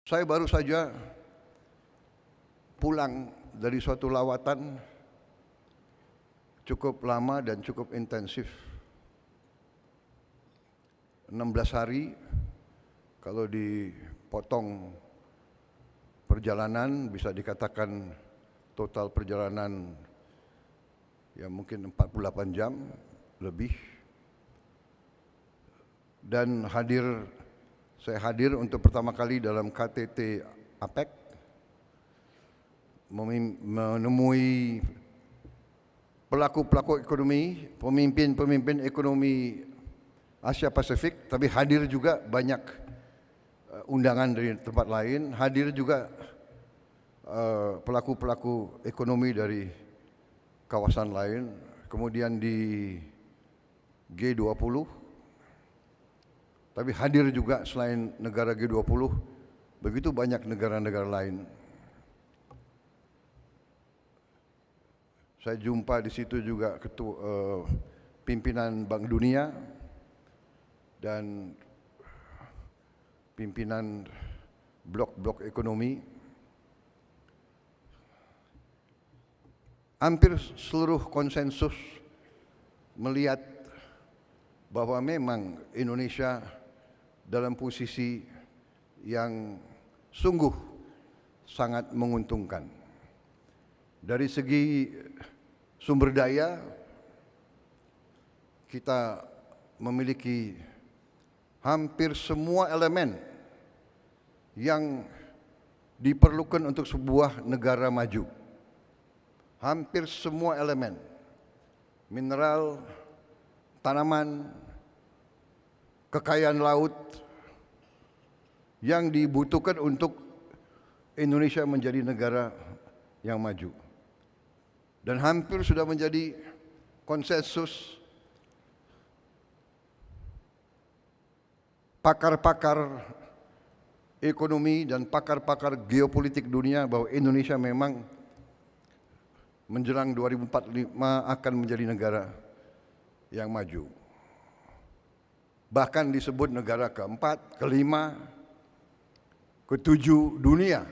Saya baru saja pulang dari suatu lawatan cukup lama dan cukup intensif. 16 hari kalau dipotong perjalanan bisa dikatakan total perjalanan ya mungkin 48 jam lebih. Dan saya hadir untuk pertama kali dalam KTT APEC, menemui pelaku-pelaku ekonomi, pemimpin-pemimpin ekonomi Asia Pasifik, tapi hadir juga banyak undangan dari tempat lain, hadir juga pelaku-pelaku ekonomi dari kawasan lain, kemudian di G20, tapi hadir juga selain negara G20, begitu banyak negara-negara lain. Saya jumpa di situ juga pimpinan Bank Dunia dan pimpinan blok-blok ekonomi. Hampir seluruh konsensus melihat bahwa memang Indonesia dalam posisi yang sungguh sangat menguntungkan. Dari segi sumber daya, kita memiliki hampir semua elemen yang diperlukan untuk sebuah negara maju. Hampir semua elemen, mineral, tanaman, kekayaan laut yang dibutuhkan untuk Indonesia menjadi negara yang maju. Dan hampir sudah menjadi konsensus pakar-pakar ekonomi dan pakar-pakar geopolitik dunia bahwa Indonesia memang menjelang 2045 akan menjadi negara yang maju. Bahkan disebut negara keempat, kelima, ketujuh dunia.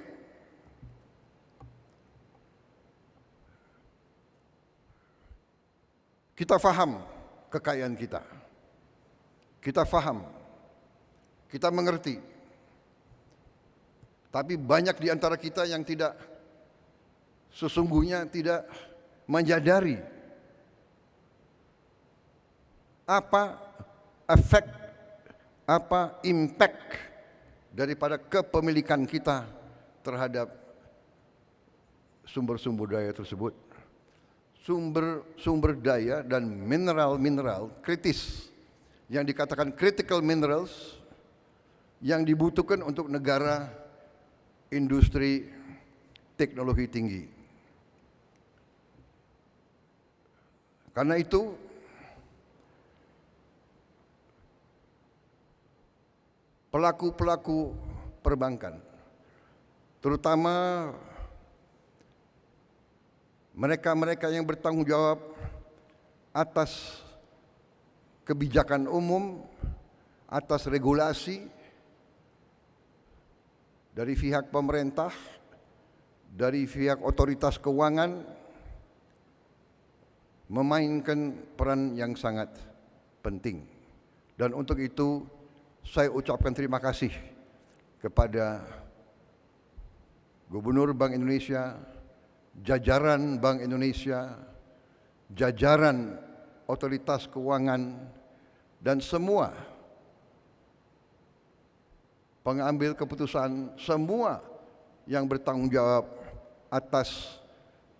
Kita faham kekayaan kita. Kita faham. Kita mengerti. Tapi banyak di antara kita yang sesungguhnya tidak menyadari apa efek, apa impact daripada kepemilikan kita terhadap sumber-sumber daya tersebut. Sumber daya dan mineral-mineral kritis yang dikatakan critical minerals yang dibutuhkan untuk negara industri teknologi tinggi. Karena itu pelaku-pelaku perbankan, terutama mereka-mereka yang bertanggung jawab atas kebijakan umum, atas regulasi dari pihak pemerintah, dari pihak otoritas keuangan, memainkan peran yang sangat penting. Dan untuk itu saya ucapkan terima kasih kepada Gubernur Bank Indonesia, jajaran Bank Indonesia, jajaran otoritas keuangan, dan semua pengambil keputusan, semua yang bertanggung jawab atas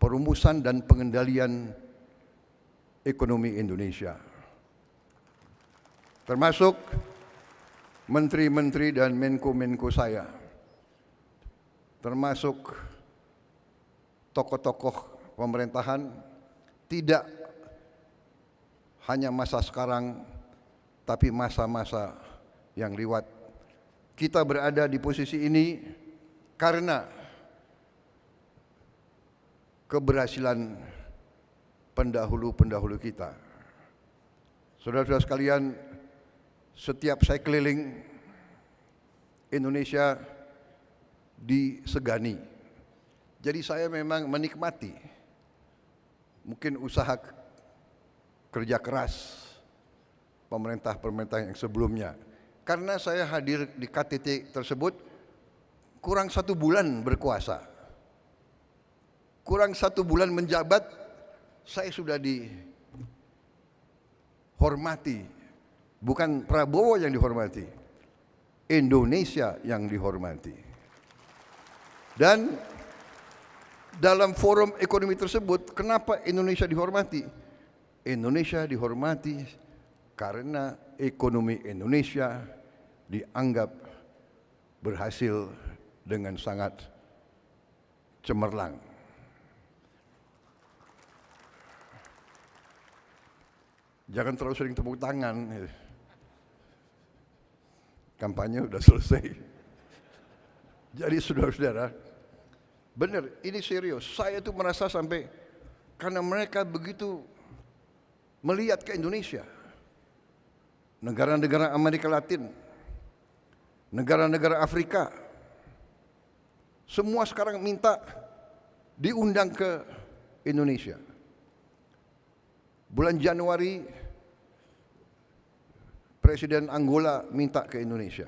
perumusan dan pengendalian ekonomi Indonesia, termasuk menteri-menteri dan menko-menko saya, termasuk tokoh-tokoh pemerintahan, tidak hanya masa sekarang, tapi masa-masa yang lewat. Kita berada di posisi ini karena keberhasilan pendahulu-pendahulu kita. Saudara-saudara sekalian, setiap saya keliling Indonesia, disegani. Jadi saya memang menikmati mungkin usaha kerja keras pemerintah-pemerintah yang sebelumnya. Karena saya hadir di KTT tersebut kurang 1 bulan berkuasa. Kurang 1 bulan menjabat, saya sudah dihormati. Bukan Prabowo yang dihormati, Indonesia yang dihormati. Dan dalam forum ekonomi tersebut, kenapa Indonesia dihormati? Indonesia dihormati karena ekonomi Indonesia dianggap berhasil dengan sangat cemerlang. Jangan terlalu sering tepuk tangan. Kampanye sudah selesai. Jadi saudara-saudara, benar, ini serius. Saya tuh merasa sampai karena mereka begitu melihat ke Indonesia, negara-negara Amerika Latin, negara-negara Afrika, semua sekarang minta diundang ke Indonesia. Bulan Januari, Presiden Angola minta ke Indonesia.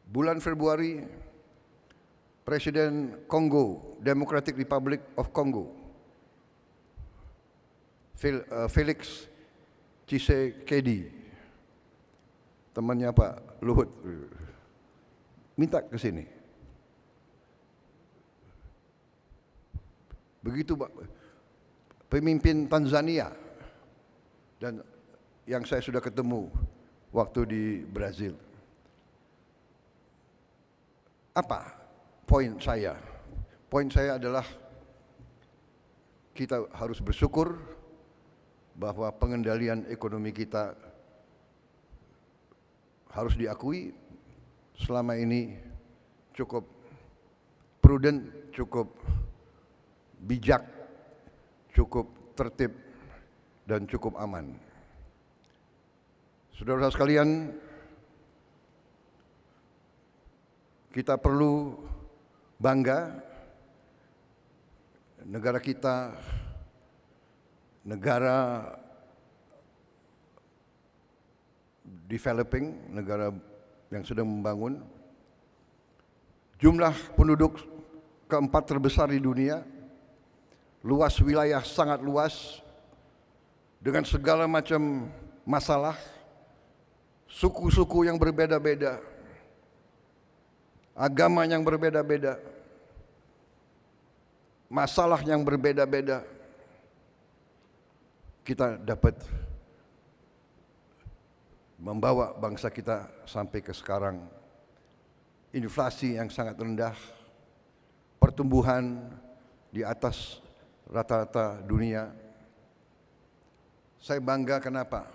Bulan Februari, Presiden Kongo, Democratic Republic of Congo, Felix Tshisekedi, temannya Pak Luhut, minta ke sini. Begitu Pak, pemimpin Tanzania, dan yang saya sudah ketemu waktu di Brazil. Apa poin saya? Poin saya adalah kita harus bersyukur bahwa pengendalian ekonomi kita harus diakui selama ini cukup prudent, cukup bijak, cukup tertib, dan cukup aman. Saudara-saudara sekalian, kita perlu bangga negara kita negara developing, negara yang sedang membangun. Jumlah penduduk keempat terbesar di dunia, luas wilayah sangat luas, dengan segala macam masalah, suku-suku yang berbeda-beda, agama yang berbeda-beda, masalah yang berbeda-beda. Kita dapat membawa bangsa kita sampai ke sekarang. Inflasi yang sangat rendah, pertumbuhan di atas rata-rata dunia. Saya bangga kenapa?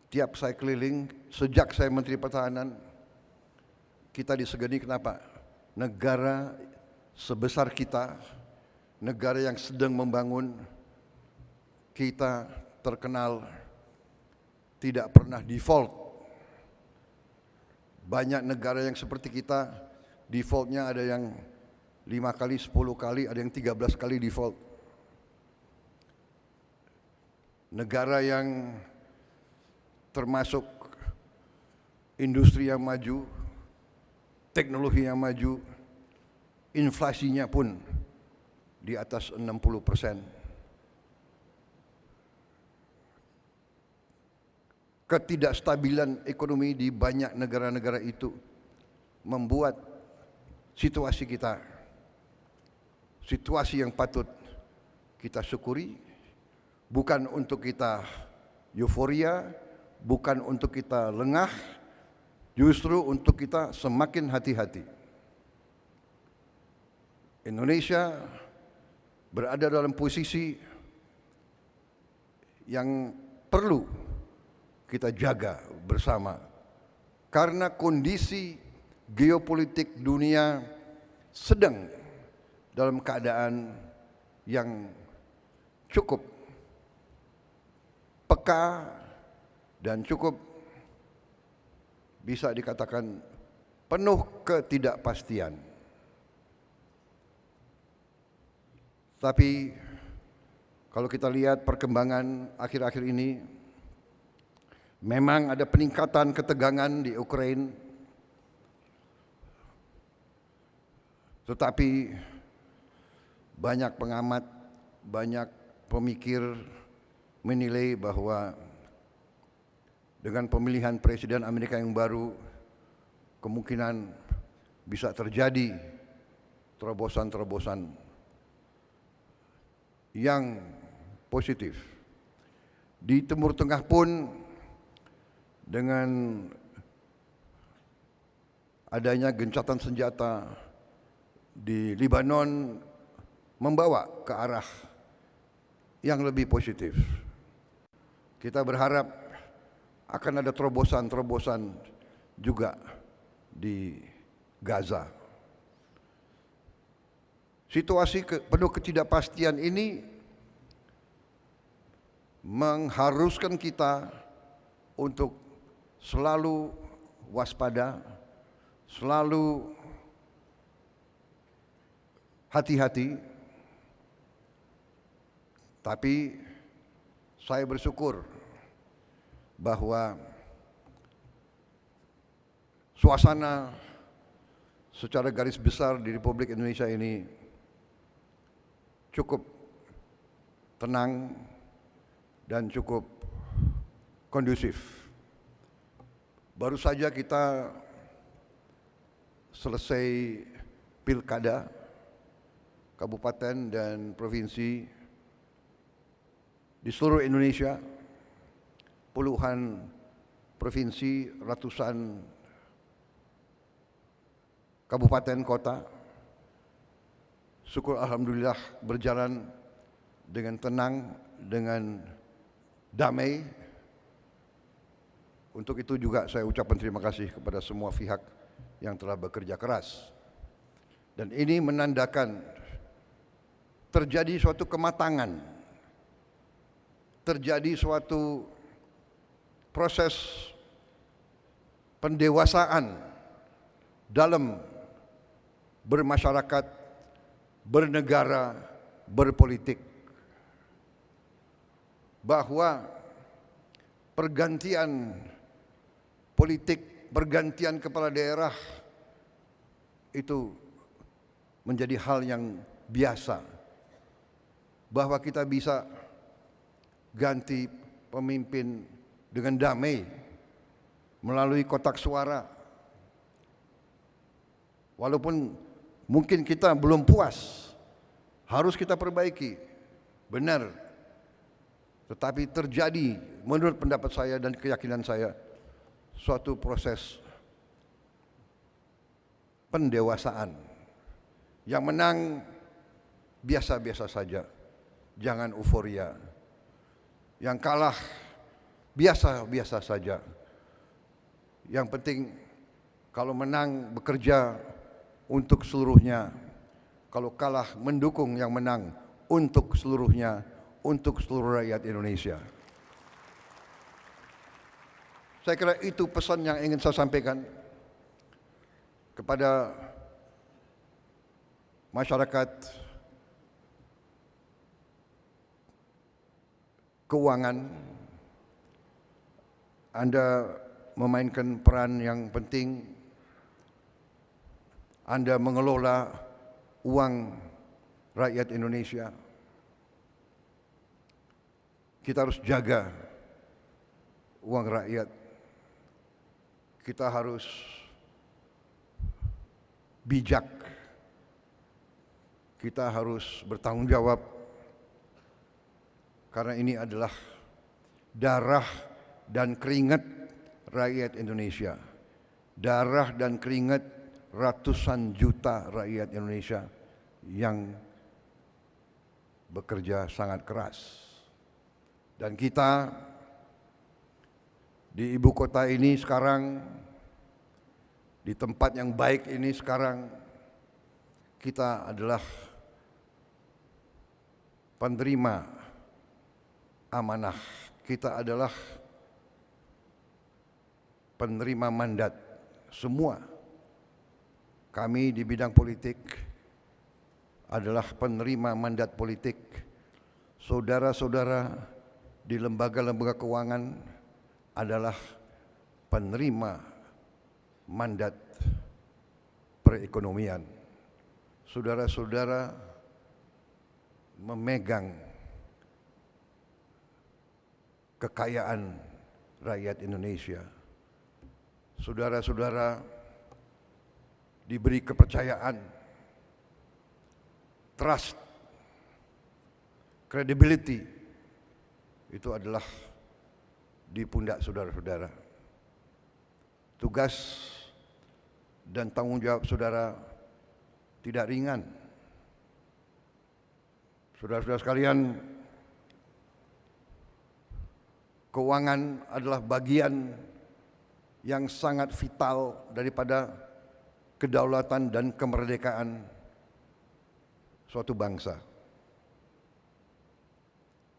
Tiap saya keliling, sejak saya Menteri Pertahanan, kita disegani kenapa? Negara sebesar kita, negara yang sedang membangun, kita terkenal tidak pernah default. Banyak negara yang seperti kita, defaultnya ada yang 5 kali, 10 kali, ada yang 13 kali default. Negara yang termasuk industri yang maju, teknologi yang maju, inflasinya pun di atas 60%. Ketidakstabilan ekonomi di banyak negara-negara itu membuat situasi kita, situasi yang patut kita syukuri, bukan untuk kita euforia, bukan untuk kita lengah, justru untuk kita semakin hati-hati. Indonesia berada dalam posisi yang perlu kita jaga bersama, karena kondisi geopolitik dunia sedang dalam keadaan yang cukup peka dan cukup bisa dikatakan penuh ketidakpastian. Tapi kalau kita lihat perkembangan akhir-akhir ini, memang ada peningkatan ketegangan di Ukraina, tetapi banyak pengamat, banyak pemikir menilai bahwa dengan pemilihan presiden Amerika yang baru, kemungkinan bisa terjadi terobosan-terobosan yang positif. Di Timur Tengah pun dengan adanya gencatan senjata di Lebanon membawa ke arah yang lebih positif. Kita berharap akan ada terobosan-terobosan juga di Gaza. Situasi penuh ketidakpastian ini mengharuskan kita untuk selalu waspada, selalu hati-hati. Tapi saya bersyukur bahwa suasana secara garis besar di Republik Indonesia ini cukup tenang dan cukup kondusif. Baru saja kita selesai pilkada kabupaten dan provinsi di seluruh Indonesia, puluhan provinsi, ratusan kabupaten kota. Syukur alhamdulillah berjalan dengan tenang, dengan damai. Untuk itu juga saya ucapkan terima kasih kepada semua pihak yang telah bekerja keras. Dan ini menandakan terjadi suatu kematangan, terjadi suatu proses pendewasaan dalam bermasyarakat, bernegara, berpolitik, bahwa pergantian politik, pergantian kepala daerah itu menjadi hal yang biasa, bahwa kita bisa ganti pemimpin dengan damai melalui kotak suara. Walaupun mungkin kita belum puas, harus kita perbaiki, benar. Tetapi terjadi menurut pendapat saya dan keyakinan saya suatu proses pendewasaan. Yang menang biasa-biasa saja, jangan euforia. Yang kalah biasa-biasa saja. Yang penting kalau menang bekerja untuk seluruhnya, kalau kalah mendukung yang menang untuk seluruhnya, untuk seluruh rakyat Indonesia. Saya kira itu pesan yang ingin saya sampaikan kepada masyarakat keuangan. Anda memainkan peran yang penting. Anda mengelola uang rakyat Indonesia. Kita harus jaga uang rakyat. Kita harus bijak. Kita harus bertanggung jawab. Karena ini adalah darah dan keringat rakyat Indonesia. Darah dan keringat ratusan juta rakyat Indonesia yang bekerja sangat keras. Dan kita di ibu kota ini sekarang, di tempat yang baik ini sekarang, kita adalah penerima amanah. Kita adalah penerima mandat semua Kami di bidang politik adalah penerima mandat politik. Saudara-saudara di lembaga-lembaga keuangan adalah penerima mandat perekonomian. Saudara-saudara memegang kekayaan rakyat Indonesia. Saudara-saudara diberi kepercayaan, trust, credibility, itu adalah di pundak saudara-saudara. Tugas dan tanggung jawab saudara tidak ringan. Saudara-saudara sekalian, keuangan adalah bagian yang sangat vital daripada kedaulatan dan kemerdekaan suatu bangsa.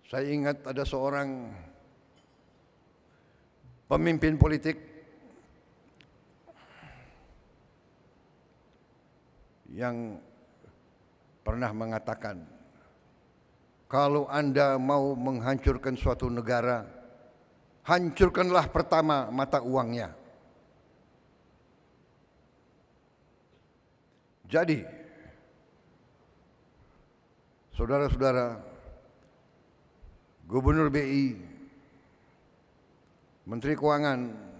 Saya ingat ada seorang pemimpin politik yang pernah mengatakan, kalau Anda mau menghancurkan suatu negara, hancurkanlah pertama mata uangnya. Jadi, saudara-saudara, Gubernur BI, Menteri Keuangan,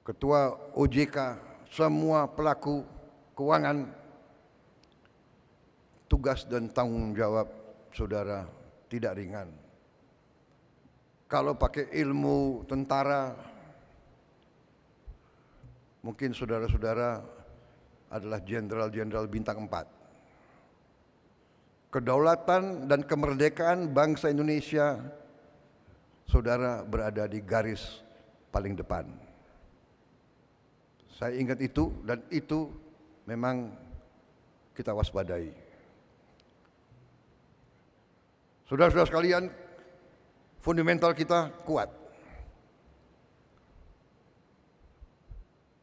Ketua OJK, semua pelaku keuangan, tugas dan tanggung jawab saudara tidak ringan. Kalau pakai ilmu tentara, mungkin saudara-saudara adalah jenderal-jenderal bintang 4. Kedaulatan dan kemerdekaan bangsa Indonesia, saudara berada di garis paling depan. Saya ingat itu, dan itu memang kita waspadai. Saudara-saudara sekalian, fundamental kita kuat.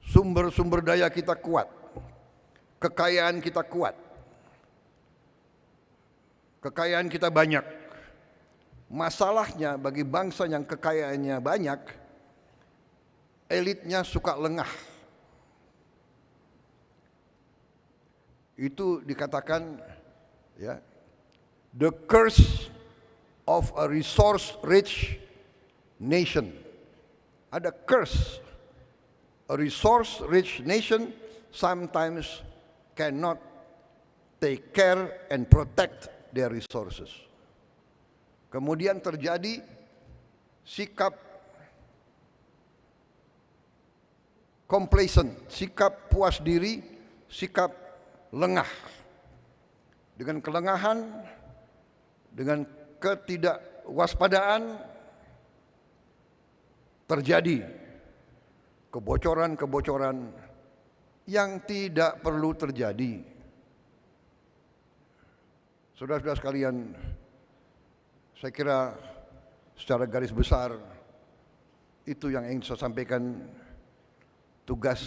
Sumber-sumber daya kita kuat. Kekayaan kita kuat. Kekayaan kita banyak. Masalahnya bagi bangsa yang kekayaannya banyak, elitnya suka lengah. Itu dikatakan, ya, the curse of a resource-rich nation. Ada curse. A resource-rich nation sometimes cannot take care and protect their resources. Kemudian terjadi sikap complacent, sikap puas diri, sikap lengah. Dengan kelengahan, dengan ketidakwaspadaan, terjadi kebocoran-kebocoran yang tidak perlu terjadi. Saudara-saudara sekalian, saya kira secara garis besar itu yang ingin saya sampaikan. Tugas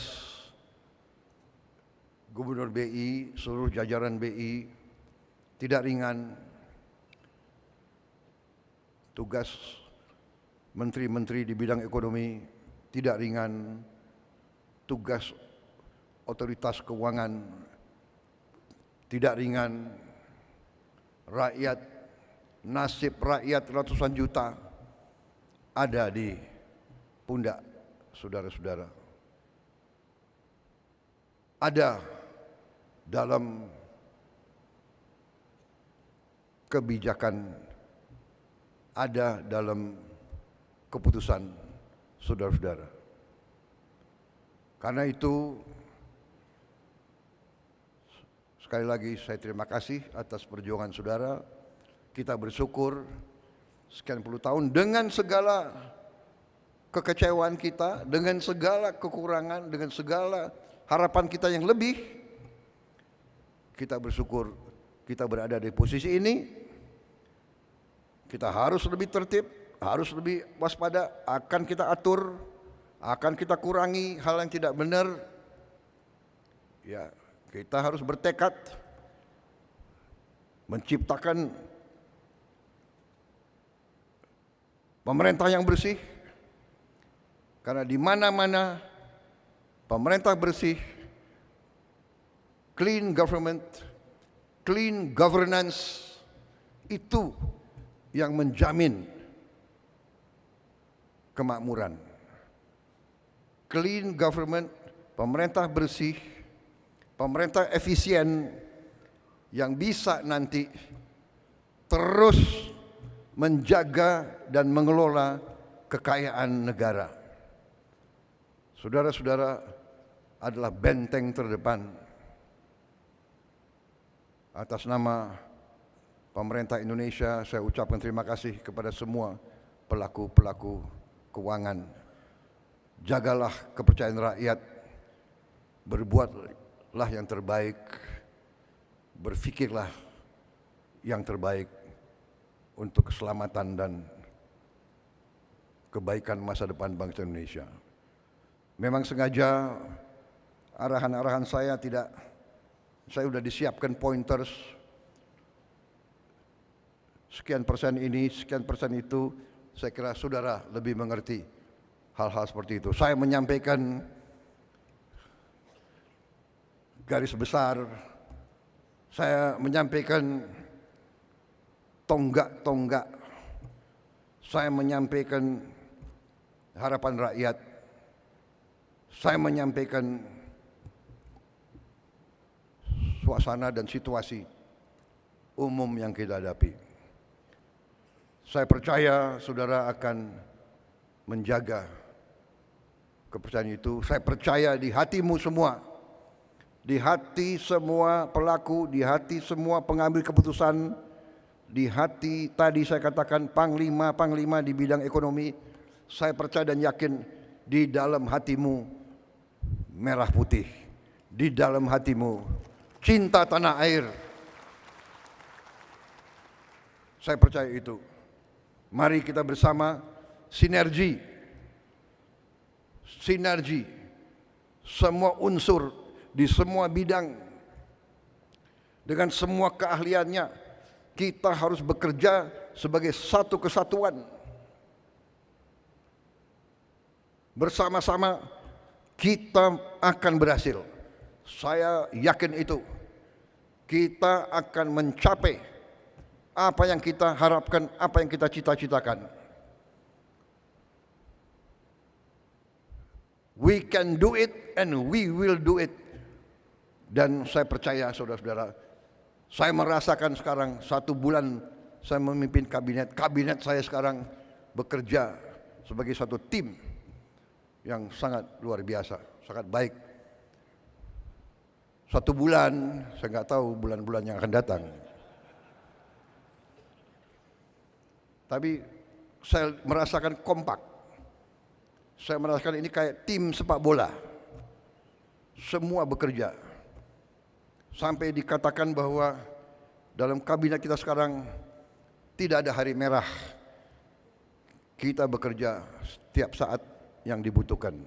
Gubernur BI, seluruh jajaran BI tidak ringan. Tugas menteri-menteri di bidang ekonomi tidak ringan. Tugas otoritas keuangan tidak ringan. Rakyat, nasib rakyat ratusan juta ada di pundak saudara-saudara. Ada dalam kebijakan, ada dalam keputusan saudara-saudara. Karena itu, sekali lagi saya terima kasih atas perjuangan saudara. Kita bersyukur sekian puluh tahun dengan segala kekecewaan kita, dengan segala kekurangan, dengan segala harapan kita yang lebih, kita bersyukur kita berada di posisi ini. Kita harus lebih tertib, harus lebih waspada, akan kita atur, Akan kita kurangi hal yang tidak benar. Ya, kita harus bertekad menciptakan pemerintah yang bersih. Karena di mana-mana pemerintah bersih, clean government, clean governance, itu yang menjamin kemakmuran. Clean government, pemerintah bersih, pemerintah efisien yang bisa nanti terus menjaga dan mengelola kekayaan negara. Saudara-saudara adalah benteng terdepan. Atas nama pemerintah Indonesia, saya ucapkan terima kasih kepada semua pelaku-pelaku keuangan. Jagalah kepercayaan rakyat, berbuatlah yang terbaik, berfikirlah yang terbaik untuk keselamatan dan kebaikan masa depan bangsa Indonesia. Memang sengaja arahan-arahan saya sudah disiapkan pointers, sekian persen ini, sekian persen itu. Saya kira saudara lebih mengerti hal-hal seperti itu. Saya menyampaikan garis besar, saya menyampaikan tonggak-tonggak, saya menyampaikan harapan rakyat, saya menyampaikan suasana dan situasi umum yang kita hadapi. Saya percaya saudara akan menjaga kepercayaan itu. Saya percaya di hatimu semua, di hati semua pelaku, di hati semua pengambil keputusan, di hati tadi saya katakan panglima di bidang ekonomi. Saya percaya dan yakin di dalam hatimu merah putih, di dalam hatimu cinta tanah air. Saya percaya itu. Mari kita bersama sinergi semua unsur di semua bidang dengan semua keahliannya. Kita harus bekerja sebagai satu kesatuan. Bersama-sama kita akan berhasil. Saya yakin itu. Kita akan mencapai apa yang kita harapkan, apa yang kita cita-citakan. We can do it and we will do it. Dan saya percaya saudara-saudara, saya merasakan sekarang 1 bulan saya memimpin kabinet. Kabinet saya sekarang bekerja sebagai satu tim yang sangat luar biasa, sangat baik. 1 bulan, saya nggak tahu bulan-bulan yang akan datang. Tapi saya merasakan kompak. Saya merasakan ini kayak tim sepak bola. Semua bekerja. Sampai dikatakan bahwa dalam kabinet kita sekarang tidak ada hari merah. Kita bekerja setiap saat yang dibutuhkan.